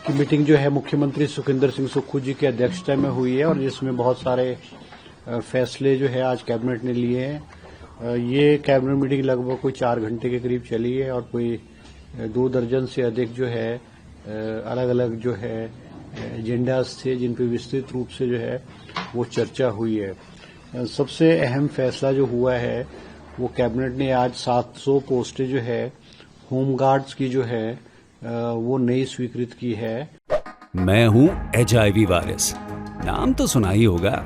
की मीटिंग जो है मुख्यमंत्री सुखविंदर सिंह सुक्खू जी की अध्यक्षता में हुई है और जिसमें बहुत सारे फैसले जो है आज कैबिनेट ने लिए हैं। ये कैबिनेट मीटिंग लगभग कोई 4 घंटे के करीब चली है और कोई 2 दर्जन से अधिक जो है अलग अलग जो है एजेंडाज थे जिन पर विस्तृत रूप से जो है वो चर्चा हुई है। सबसे अहम फैसला जो हुआ है वो कैबिनेट ने आज 700 पोस्टें जो है होमगार्ड्स की जो है वो नई स्वीकृत की है। मैं हूं HIV वायरस, नाम तो सुना ही होगा।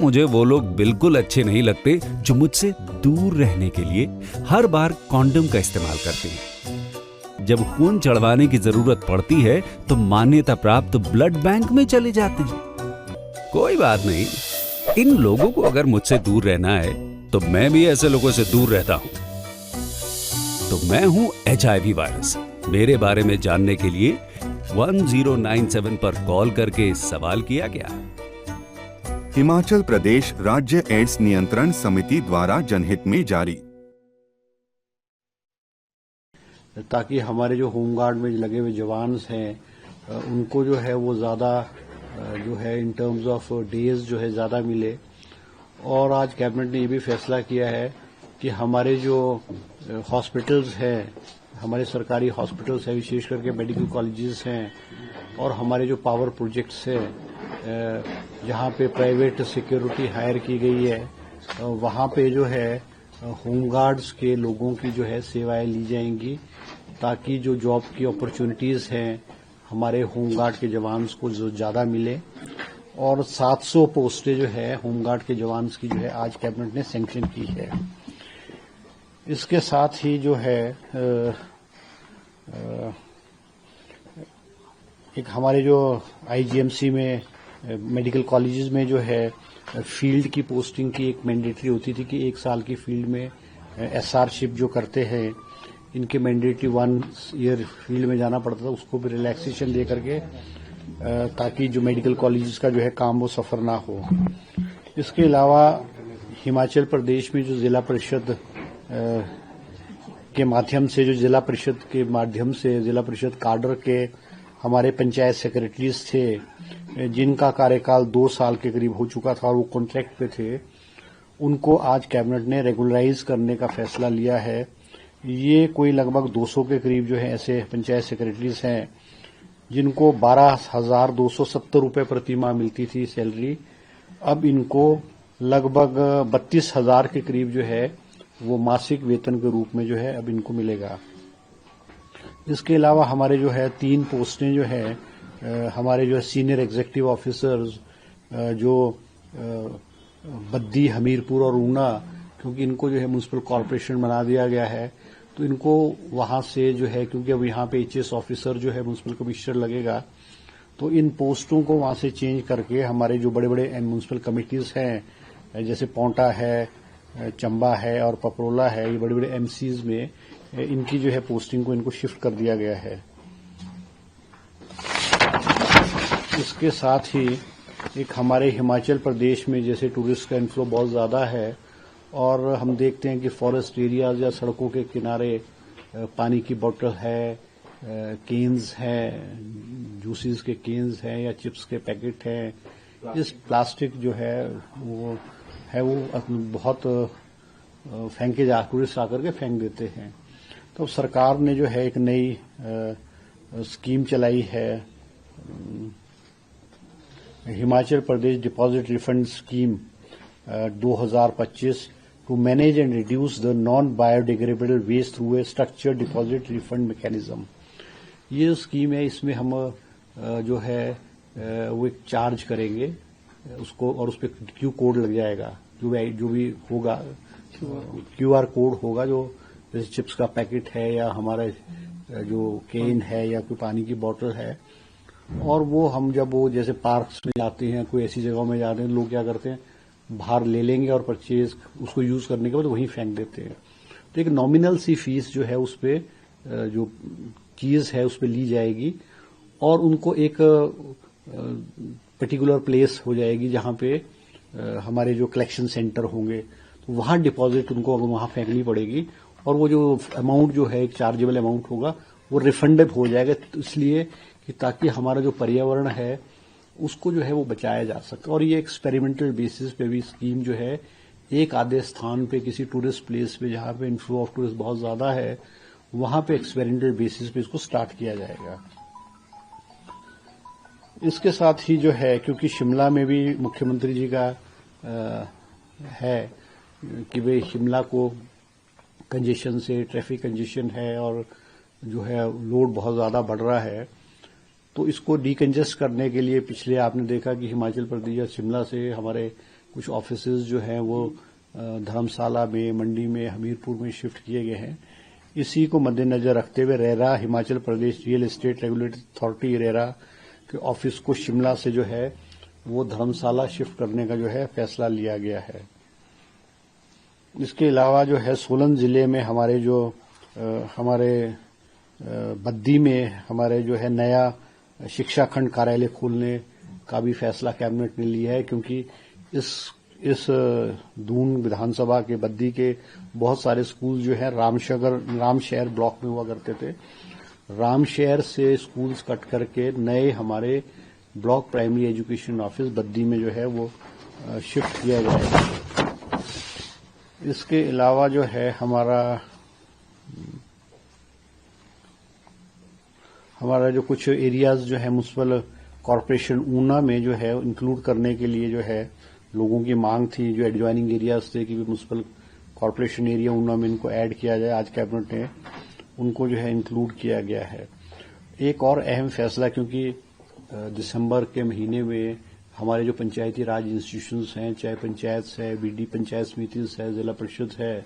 मुझे वो लोग बिल्कुल अच्छे नहीं लगते जो मुझसे दूर रहने के लिए हर बार कॉन्डोम का इस्तेमाल करते हैं। जब खून चढ़वाने की जरूरत पड़ती है तो मान्यता प्राप्त ब्लड बैंक में चले जाते हैं। कोई बात नहीं, इन लोगों को अगर मुझसे दूर रहना है तो मैं भी ऐसे लोगों से दूर रहता हूं। तो मैं हूं HIV वायरस। मेरे बारे में जानने के लिए 1097 पर कॉल करके सवाल किया गया। हिमाचल प्रदेश राज्य एड्स नियंत्रण समिति द्वारा जनहित में जारी। ताकि हमारे जो होमगार्ड में लगे हुए जवान्स हैं उनको जो है वो ज़्यादा जो है इन टर्म्स ऑफ डेज जो है ज़्यादा मिले। और आज कैबिनेट ने ये भी फैसला किया है कि हमारे जो हॉस्पिटल्स हैं, हमारे सरकारी हॉस्पिटल्स हैं, विशेष करके मेडिकल कॉलेजेस हैं और हमारे जो पावर प्रोजेक्ट्स हैं जहाँ पे प्राइवेट सिक्योरिटी हायर की गई है वहाँ पे जो है होमगार्ड्स के लोगों की जो है सेवाएं ली जाएंगी ताकि जो जॉब की अपॉर्चुनिटीज़ हैं हमारे होमगार्ड के जवान्स को जो ज़्यादा मिले। और 700 पोस्टें जो है होमगार्ड के जवान्स की जो है आज कैबिनेट ने सैंक्शन की है। इसके साथ ही जो है एक हमारे जो IGMC में मेडिकल कॉलेजेस में जो है फील्ड की पोस्टिंग की एक मैंडेटरी होती थी कि 1 साल की फील्ड में SRशिप जो करते हैं इनके मैंडेटरी 1 ईयर फील्ड में जाना पड़ता था, उसको भी रिलैक्सेशन दे करके ताकि जो मेडिकल कॉलेजेस का जो है काम वो सफर ना हो। इसके अलावा हिमाचल प्रदेश में जो जिला परिषद के माध्यम से जिला परिषद काडर के हमारे पंचायत सेक्रेटरीज थे जिनका कार्यकाल 2 साल के करीब हो चुका था और वो कॉन्ट्रैक्ट पे थे, उनको आज कैबिनेट ने रेगुलराइज करने का फैसला लिया है। ये कोई लगभग 200 के करीब जो है ऐसे पंचायत सेक्रेटरीज हैं जिनको 12,270 रुपये प्रति माह मिलती थी सैलरी। अब इनको लगभग 32,000 के करीब जो है वो मासिक वेतन के रूप में जो है अब इनको मिलेगा। इसके अलावा हमारे जो है 3 पोस्टें जो है हमारे जो है सीनियर एग्जीक्यूटिव ऑफिसर्स जो बद्दी, हमीरपुर और ऊना, क्योंकि इनको जो है म्युनिसिपल कॉरपोरेशन बना दिया गया है तो इनको वहां से जो है, क्योंकि अब यहाँ पे HS ऑफिसर जो है म्युनिसिपल कमिश्नर लगेगा, तो इन पोस्टों को वहां से चेंज करके हमारे जो बड़े बड़े म्युनिसिपल कमिटीज हैं जैसे पोंटा है, चंबा है और पपरोला है, ये बड़े बड़े MCs में इनकी जो है पोस्टिंग को इनको शिफ्ट कर दिया गया है। इसके साथ ही एक हमारे हिमाचल प्रदेश में जैसे टूरिस्ट का इनफ्लो बहुत ज़्यादा है और हम देखते हैं कि फॉरेस्ट एरियाज या सड़कों के किनारे पानी की बोतल है, केन्स हैं, जूसेस के केन्स हैं या चिप्स के पैकेट हैं। इस प्लास्टिक जो है वो बहुत फेंके टूरिस्ट आकर के फेंक देते हैं। तो सरकार ने जो है एक नई स्कीम चलाई है, Himachal Pradesh deposit refund scheme 2025 to manage and reduce the non biodegradable waste through a structured deposit refund mechanism. ये स्कीम है, इसमें हम जो है वो एक चार्ज करेंगे उसको और उस पर क्यू कोड लग जाएगा, जो भी होगा QR कोड होगा, जो जैसे चिप्स का पैकेट है या हमारा जो केन है या कोई पानी की बोतल है, और वो हम जब वो जैसे पार्क्स में जाते हैं, कोई ऐसी जगहों में जाते हैं, लोग क्या करते हैं बाहर ले लेंगे और परचेज उसको यूज करने के बाद वहीं फेंक देते हैं। तो एक नॉमिनल सी फीस जो है उस पर जो चीज है उस पर ली जाएगी और उनको एक पर्टिकुलर प्लेस हो जाएगी जहां पे हमारे जो कलेक्शन सेंटर होंगे तो वहां डिपॉजिट उनको वहां फेंकनी पड़ेगी और वो जो अमाउंट जो है एक चार्जेबल अमाउंट होगा वो रिफंडेबल हो जाएगा, इसलिए कि ताकि हमारा जो पर्यावरण है उसको जो है वो बचाया जा सके। और ये एक्सपेरिमेंटल बेसिस पे भी स्कीम जो है एक आधे स्थान पे किसी टूरिस्ट प्लेस पे जहां पे इनफ्लो ऑफ टूरिस्ट बहुत ज्यादा है वहां पे एक्सपेरिमेंटल बेसिस पे इसको स्टार्ट किया जाएगा। इसके साथ ही जो है क्योंकि शिमला में भी मुख्यमंत्री जी का है कि भाई शिमला को कंजेशन से ट्रैफिक कंजेशन है और जो है लोड बहुत ज्यादा बढ़ रहा है, तो इसको डीकंजेस्ट करने के लिए पिछले आपने देखा कि हिमाचल प्रदेश या शिमला से हमारे कुछ ऑफिसेज जो हैं वो धर्मशाला में, मंडी में, हमीरपुर में शिफ्ट किए गए हैं। इसी को मद्देनजर रखते हुए RERA Himachal Pradesh real estate regulatory authority RERA के ऑफिस को शिमला से जो है वो धर्मशाला शिफ्ट करने का जो है फैसला लिया गया है। इसके अलावा जो है सोलन जिले में हमारे जो हमारे बद्दी में हमारे जो है नया शिक्षा खंड कार्यालय खोलने का भी फैसला कैबिनेट ने लिया है, क्योंकि इस दून विधानसभा के बद्दी के बहुत सारे स्कूल जो है रामशहर ब्लॉक में हुआ करते थे। रामशहर से स्कूल्स कट करके नए हमारे block primary education office Baddi में जो है वो शिफ्ट किया जाएगा। इसके अलावा जो है हमारा जो कुछ एरियाज जो है म्युनिसिपल कॉरपोरेशन ऊना में जो है इंक्लूड करने के लिए जो है लोगों की मांग थी, जो एडजॉइनिंग एरियाज थे कि म्युनिसिपल कॉरपोरेशन एरिया ऊना में इनको ऐड किया जाए। आज कैबिनेट ने उनको जो है इंक्लूड किया गया है। एक और अहम फैसला, क्योंकि दिसंबर के महीने में हमारे जो पंचायती राज इंस्टीट्यूशंस हैं, चाहे पंचायत है, बीडी पंचायत समिति है, जिला परिषद है,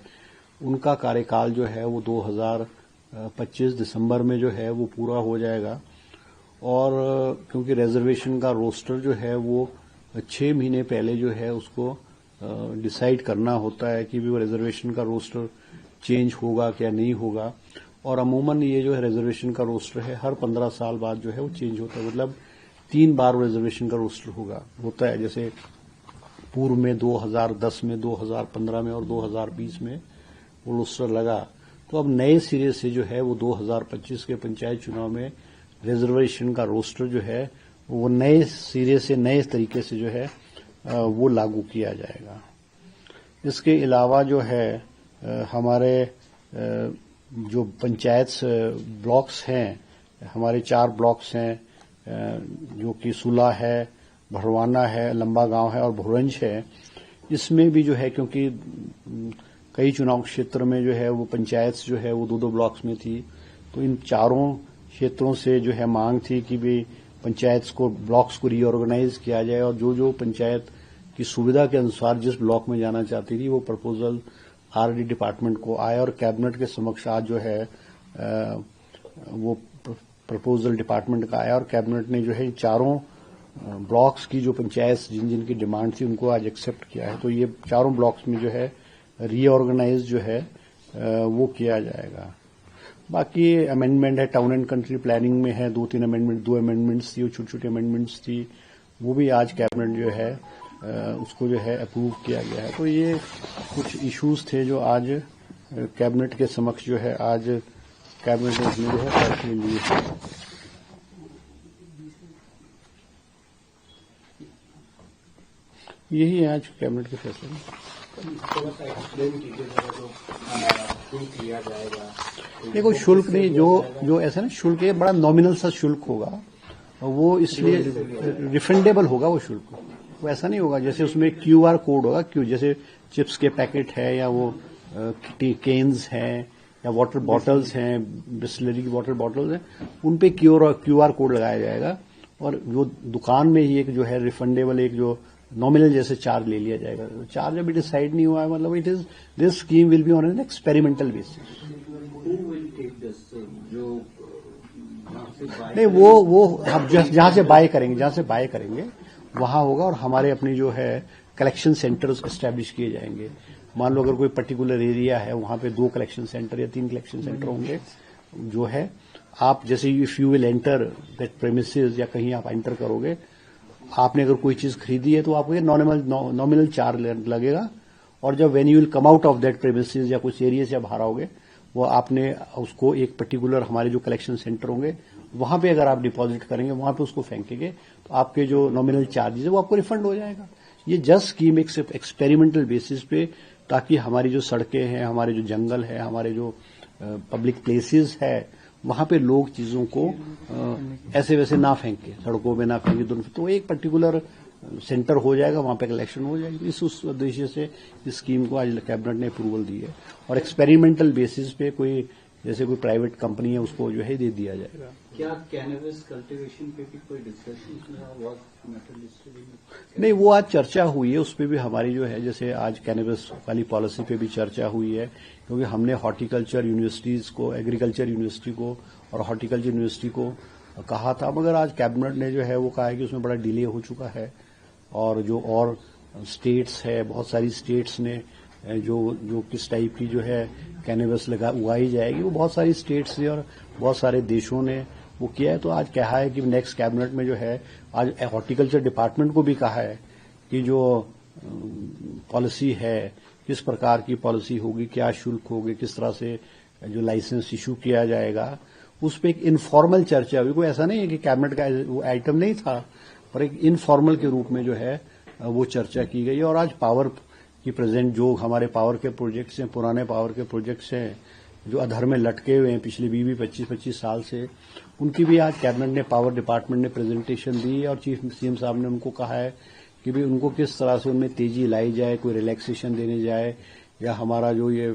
उनका कार्यकाल जो है वो 2025 दिसंबर में जो है वो पूरा हो जाएगा। और क्योंकि रिजर्वेशन का रोस्टर जो है वो 6 महीने पहले जो है उसको डिसाइड करना होता है कि वो रिजर्वेशन का रोस्टर चेंज होगा क्या नहीं होगा। और अमूमन ये जो है रिजर्वेशन का रोस्टर है हर 15 साल बाद जो है वो चेंज होता है, मतलब 3 बार रिजर्वेशन का रोस्टर होता है। जैसे पूर्व में 2010 में, 2015 में और 2020 में वो रोस्टर लगा, तो अब नए सिरे से जो है वो 2025 के पंचायत चुनाव में रिजर्वेशन का रोस्टर जो है वो नए सिरे से नए तरीके से जो है वो लागू किया जाएगा। इसके अलावा जो है हमारे जो पंचायत ब्लॉक्स हैं, हमारे 4 ब्लॉक्स हैं जो कि सुला है, भरवाना है, लंबा गांव है और भुरंज है। इसमें भी जो है क्योंकि कई चुनाव क्षेत्र में जो है वो पंचायत जो है वो 2-2 ब्लॉक्स में थी, तो इन चारों क्षेत्रों से जो है मांग थी कि भाई पंचायत को ब्लॉक्स को रीऑर्गेनाइज किया जाए और जो पंचायत की सुविधा के अनुसार जिस ब्लॉक में जाना चाहती थी वो प्रपोजल आरडी डिपार्टमेंट को आया और कैबिनेट के समक्ष आज जो है वो प्रपोजल डिपार्टमेंट का आया और कैबिनेट ने जो है चारों ब्लॉक्स की जो पंचायत जिनकी डिमांड थी उनको आज एक्सेप्ट किया है। तो ये चारों ब्लॉक्स में जो है रीऑर्गेनाइज जो है वो किया जाएगा। बाकी अमेंडमेंट है, टाउन एंड कंट्री प्लानिंग में है 2-3 अमेंडमेंट, 2 अमेंडमेंट्स थी, वो छोटी छोटी अमेंडमेंट्स थी, वो भी आज कैबिनेट जो है उसको जो है अप्रूव किया गया है। तो ये कुछ इश्यूज थे जो आज कैबिनेट के समक्ष जो है आज कैबिनेट ने जो है फैसले लिए। यही है आज कैबिनेट के फैसले। देखो शुल्क नहीं, जो ऐसा ना शुल्क है बड़ा नॉमिनल सा शुल्क होगा, वो इसलिए रिफंडेबल होगा। वो शुल्क वो ऐसा नहीं होगा जैसे उसमें QR कोड होगा, जैसे चिप्स के पैकेट है या वो केन्स हैं या वाटर बॉटल्स हैं, बिस्लरी की वाटर बॉटल्स हैं, उन पे QR कोड लगाया जाएगा और जो दुकान में ही एक जो है रिफंडेबल एक जो नॉमिनल जैसे चार्ज ले लिया जाएगा। चार्ज अभी डिसाइड नहीं हुआ है, मतलब it is this scheme will be on an experimental basis. नहीं वो हम जहां से बाय करेंगे वहां होगा और हमारे अपनी जो है कलेक्शन सेंटर्स एस्टैब्लिश किए जाएंगे। मान लो अगर कोई पर्टिकुलर एरिया है वहां पे 2 कलेक्शन सेंटर या 3 कलेक्शन सेंटर होंगे जो है आप जैसे if you will enter that premises या कहीं आप एंटर करोगे, आपने अगर कोई चीज खरीदी है तो आपको नॉमिनल चार्ज लगेगा और जब when you will come out of that premises या कुछ एरिया से बाहर आओगे वो आपने उसको एक पर्टिकुलर हमारे जो कलेक्शन सेंटर होंगे वहां पे अगर आप डिपॉजिट करेंगे, वहां पे उसको फेंकेंगे, तो आपके जो नॉमिनल चार्जेस है वो आपको रिफंड हो जाएगा। ये जस्ट स्कीम एक एक्सपेरिमेंटल बेसिस पे, ताकि हमारी जो सड़कें हैं, हमारे जो जंगल है, हमारे जो पब्लिक प्लेसेस है, वहां पे लोग चीजों को ऐसे वैसे ना फेंके, सड़कों में ना फेंके, तो एक पर्टिकुलर सेंटर हो जाएगा, वहां पे कलेक्शन हो जाएगी। उस उद्देश्य से इस स्कीम को आज कैबिनेट ने अप्रूवल दी है, और एक्सपेरिमेंटल बेसिस पे कोई जैसे कोई प्राइवेट कंपनी है उसको जो है दे दिया जाएगा। क्या कैनबिस कल्टीवेशन पे भी कोई डिस्कशन हुआ? नहीं, वो आज चर्चा हुई है, उस पर भी हमारी जो है, जैसे आज कैनबिस वाली पॉलिसी पे भी चर्चा हुई है, क्योंकि हमने हॉर्टिकल्चर यूनिवर्सिटीज को, एग्रीकल्चर यूनिवर्सिटी को और हॉर्टिकल्चर यूनिवर्सिटी को कहा था, मगर आज कैबिनेट ने जो है वो कहा है कि उसमें बड़ा डिले हो चुका है, और जो और स्टेट्स है, बहुत सारी स्टेट्स ने जो किस टाइप की जो है कैनबिस उगाई जाएगी, वो बहुत सारी स्टेट्स ने और बहुत सारे देशों ने वो किया है। तो आज कहा है कि नेक्स्ट कैबिनेट में जो है, आज हॉर्टिकल्चर डिपार्टमेंट को भी कहा है कि जो पॉलिसी है, किस प्रकार की पॉलिसी होगी, क्या शुल्क होगी, किस तरह से जो लाइसेंस इशू किया जाएगा, उस पर एक इनफॉर्मल चर्चा हुई। कोई ऐसा नहीं है कि कैबिनेट का वो आइटम नहीं था, पर एक इनफॉर्मल के रूप में जो है वो चर्चा की गई। और आज पावर की प्रेजेंट जो हमारे पावर के प्रोजेक्ट्स हैं, पुराने पावर के प्रोजेक्ट्स हैं, जो अधर में लटके हुए हैं पिछले 20-25 साल से, उनकी भी आज कैबिनेट ने, पावर डिपार्टमेंट ने प्रेजेंटेशन दी है, और चीफ सीएम साहब ने उनको कहा है कि भी उनको किस तरह से उनमें तेजी लाई जाए, कोई रिलैक्सेशन देने जाए, या हमारा जो ये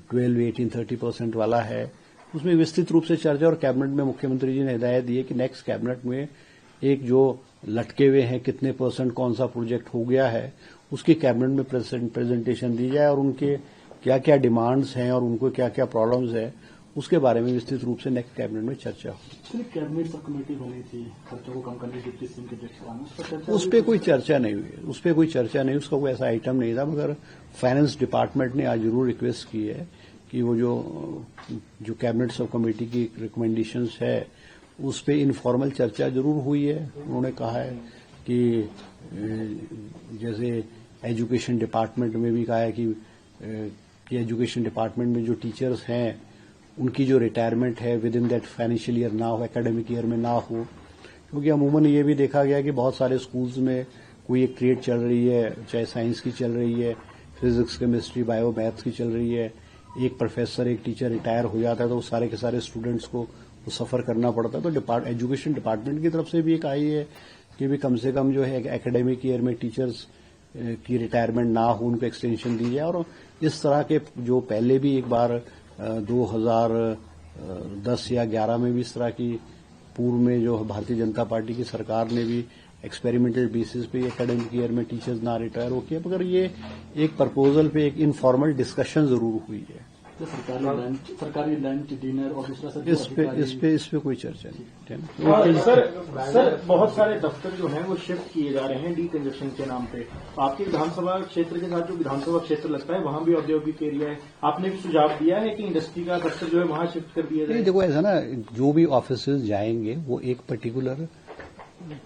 12, 18, 30% वाला है, उसमें विस्तृत रूप से चर्चा। और कैबिनेट में मुख्यमंत्री जी ने हिदायत दी है कि नेक्स्ट कैबिनेट में एक जो लटके हुए हैं, कितने % कौन सा प्रोजेक्ट हो गया है, उसकी कैबिनेट में प्रेजेंटेशन दी जाए, और उनके क्या क्या डिमांड्स हैं और उनको क्या क्या प्रॉब्लम्स है, उसके बारे में विस्तृत रूप से नेक्स्ट कैबिनेट में चर्चा हो। कैबिनेट सब कमेटी बनी थी खर्चों को कम करने की, डिप्टी सीएम के अध्यक्षता, उस पर कोई चर्चा नहीं हुई, उस पर कोई चर्चा नहीं, उसका कोई ऐसा आइटम नहीं था, मगर फाइनेंस डिपार्टमेंट ने आज जरूर रिक्वेस्ट की है कि वो जो कैबिनेट सब कमेटी की रिकमेंडेशंस है, उस पर इनफॉर्मल चर्चा जरूर हुई है। उन्होंने कहा है कि जैसे एजुकेशन डिपार्टमेंट में भी कहा है कि एजुकेशन डिपार्टमेंट में जो टीचर्स हैं, उनकी जो रिटायरमेंट है with in that financial year ना हो, एकेडमिक ईयर में ना हो, क्योंकि अमूमन ये भी देखा गया कि बहुत सारे स्कूल्स में कोई एक ट्रेड चल रही है, चाहे साइंस की चल रही है, फिजिक्स, केमिस्ट्री, बायो, मैथ्स की चल रही है, एक प्रोफेसर, एक टीचर रिटायर हो जाता है, तो सारे के सारे स्टूडेंट्स को वो सफर करना पड़ता है। तो एजुकेशन डिपार्टमेंट की तरफ से भी एक आई है कि भी कम से कम जो है एकेडमिक ईयर में टीचर्स की रिटायरमेंट ना हो, उनको एक्सटेंशन दी जाए। और इस तरह के जो पहले भी एक बार 2010 या 11 में भी इस तरह की पूर्व में जो भारतीय जनता पार्टी की सरकार ने भी एक्सपेरिमेंटल बेसिस पे एकेडमिक ईयर में टीचर्स ना रिटायर हो किया, मगर ये एक प्रपोजल पे एक इनफॉर्मल डिस्कशन जरूर हुई है। तो सरकारी लंच, डिनर और दूसरा सब इस पे कोई चर्चा नहीं। सर बहुत सारे दफ्तर जो हैं वो शिफ्ट किए जा रहे हैं डीकंजक्शन के नाम पे। आपके विधानसभा क्षेत्र के साथ जो विधानसभा क्षेत्र लगता है, वहां भी औद्योगिक एरिया है, आपने भी सुझाव दिया है कि इंडस्ट्री का दफ्तर जो है वहां शिफ्ट कर दिया जाए? देखो ऐसा ना, जो भी ऑफिसेज जाएंगे वो एक पर्टिकुलर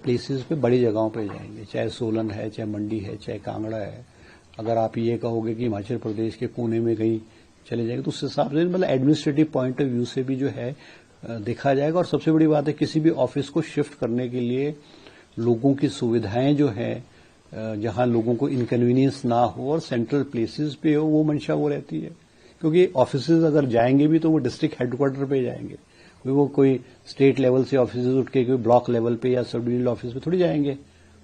प्लेसेस पे, बड़ी जगहों पे जाएंगे, चाहे सोलन है, चाहे मंडी है, चाहे कांगड़ा है। अगर आप ये कहोगे कि हिमाचल प्रदेश के कोने में कहीं चले जाएंगे, तो उस हिसाब से मतलब एडमिनिस्ट्रेटिव पॉइंट ऑफ व्यू से भी जो है देखा जाएगा। और सबसे बड़ी बात है, किसी भी ऑफिस को शिफ्ट करने के लिए लोगों की सुविधाएं जो है, जहां लोगों को इनकन्वीनियंस ना हो और सेंट्रल प्लेसेस पे हो, वो मंशा वो रहती है। क्योंकि ऑफिसेज अगर जाएंगे भी तो वो डिस्ट्रिक्ट हेडक्वार्टर पे जाएंगे, वो कोई स्टेट लेवल से ऑफिस उठ के कोई ब्लॉक लेवल पे या सब डिविजनल ऑफिस पे थोड़ी जाएंगे,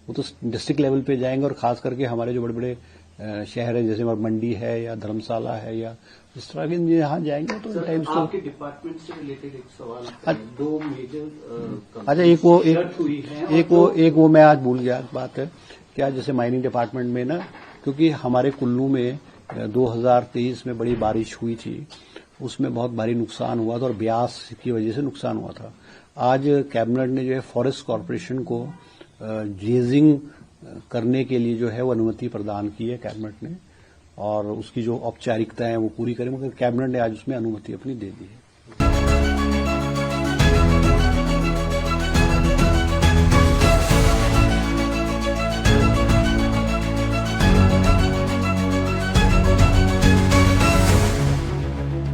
वो तो डिस्ट्रिक्ट लेवल पे जाएंगे। और खास करके हमारे जो बड़े बड़े शहर है, जैसे मंडी है या धर्मशाला है या इस तरह के यहाँ जाएंगे तो टाइम्स तो। आपके डिपार्टमेंट से रिलेटेड एक सवाल, दो मेजर अच्छा, एक वो मैं आज भूल गया बात है क्या, जैसे माइनिंग डिपार्टमेंट में ना, क्योंकि हमारे कुल्लू में 2023 में बड़ी बारिश हुई थी, उसमें बहुत भारी नुकसान हुआ था और ब्यास की वजह से नुकसान हुआ था। आज कैबिनेट ने जो है फॉरेस्ट कॉर्पोरेशन को ग्लेजिंग करने के लिए जो है वो अनुमति प्रदान की है कैबिनेट ने, और उसकी जो औपचारिकताएं वो पूरी करें, मगर कैबिनेट ने आज उसमें अनुमति अपनी दे दी है।